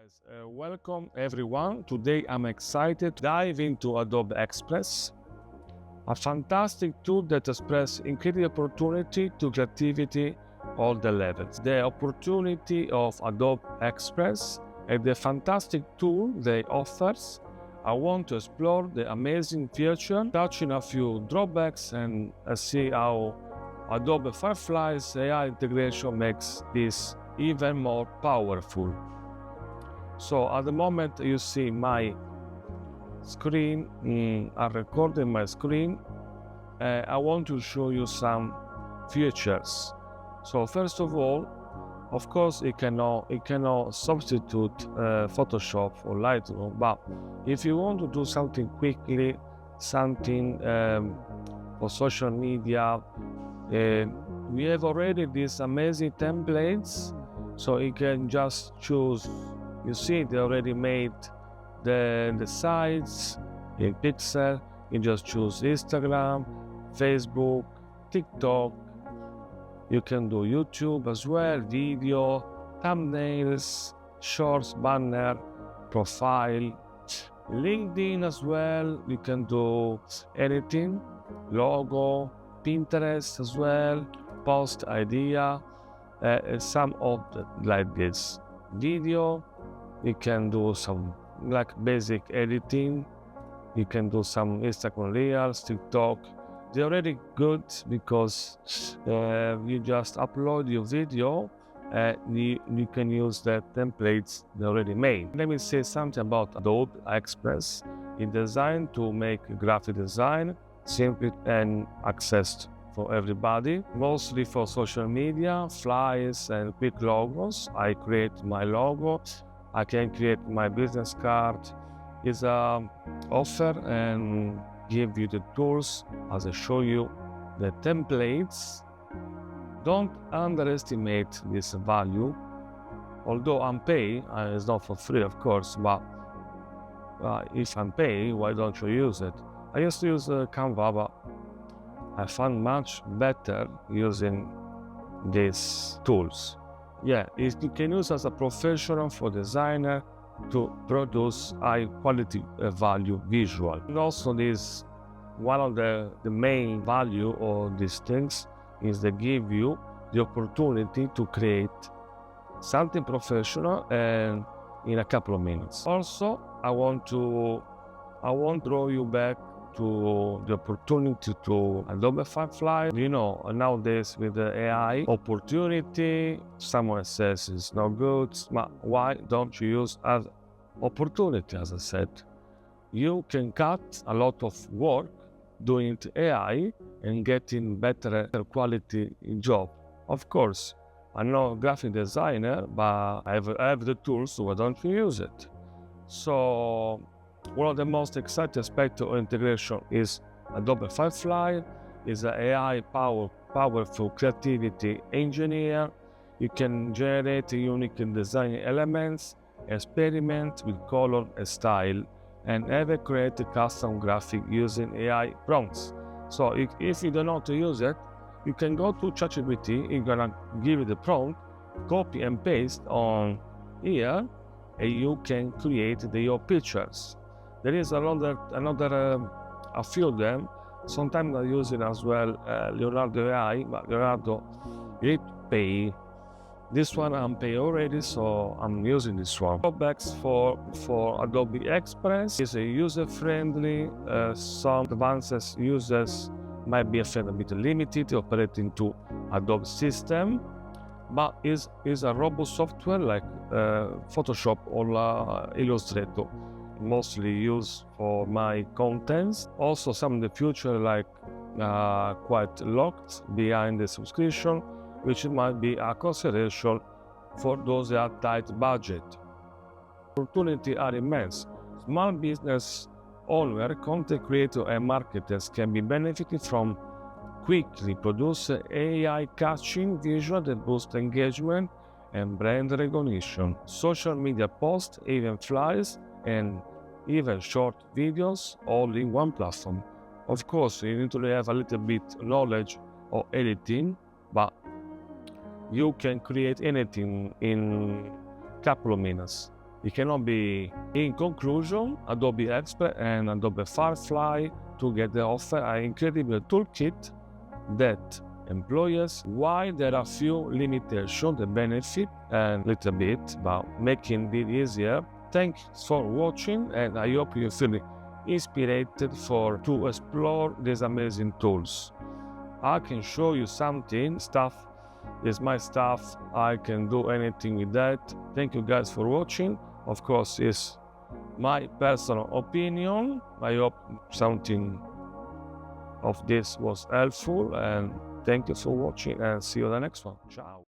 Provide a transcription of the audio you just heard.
Guys, welcome everyone. Today I'm excited to dive into Adobe Express, a fantastic tool that expresses incredible opportunity to creativity all the levels. The opportunity of Adobe Express and the fantastic tool they offers. I want to explore the amazing feature, touching a few drawbacks and see how Adobe Firefly's AI integration makes this even more powerful. So at the moment you see my screen, I'm recording my screen. I want to show you some features. So first of all, of course, it cannot substitute Photoshop or Lightroom, but if you want to do something quickly, something for social media, we have already these amazing templates, so you can just choose. You see, they already made the sites in pixel. You just choose Instagram, Facebook, TikTok. You can do YouTube as well, video, thumbnails, shorts, banner, profile, LinkedIn as well. You can do editing, logo, Pinterest as well, post idea, some of like this. Video, you can do some like basic editing. You can do some Instagram Reels, TikTok. They're already good because you just upload your video and you can use the templates they already made. Let me say something about Adobe Express. It's designed to make graphic design simple and accessed for everybody, mostly for social media, flyers and quick logos. I create my logo. I can create my business card. It's a offer and give you the tools as I show you the templates. Don't underestimate this value. Although I'm paying, it's not for free, of course, but if I'm paying, why don't you use it? I used to use Canva, but I found much better using these tools. Yeah, you can use as a professional for designer to produce high quality value visual. And also this, one of the main value of these things is they give you the opportunity to create something professional and in a couple of minutes. Also, I want to draw you back to the opportunity to Adobe Firefly. You know, nowadays with the AI opportunity, someone says it's not good, but why don't you use as opportunity? As I said, you can cut a lot of work doing AI and getting better quality job. Of course, I'm not a graphic designer, but I have the tools, so why don't you use it? So one of the most exciting aspects of integration is Adobe Firefly. Is an AI powerful creativity engineer. You can generate unique design elements, experiment with color and style, and ever create a custom graphic using AI prompts. So if you don't know how to use it, you can go to ChatGPT. You're gonna give it the prompt, copy and paste on here, and you can create your pictures. There is another a few of them. Sometimes I use it as well, Leonardo AI, but Leonardo, you need to pay. This one I'm paying already, so I'm using this one. Drawbacks for Adobe Express is a user-friendly. Some advanced users might be a bit limited operating to Adobe system, but is a robust software like Photoshop or Illustrator, mostly used for my contents. Also, some in the future like quite locked behind the subscription, which might be a consideration for those that have tight budget. Opportunities are immense. Small business owner, content creator and marketers can be benefiting from quickly produce AI catching visual that boost engagement and brand recognition. Social media posts, even flyers, and even short videos all in one platform. Of course, you need to have a little bit knowledge of editing, but you can create anything in a couple of minutes. It cannot be. In conclusion, Adobe Express and Adobe Firefly together offer an incredible toolkit that employers, while there are few limitations, the benefit and little bit about making it easier. Thanks for watching, and I hope you feel inspired to explore these amazing tools. I can show you something, stuff is my stuff, I can do anything with that. Thank you guys for watching. Of course, it's my personal opinion. I hope something of this was helpful, and thank you for watching, and see you on the next one. Ciao.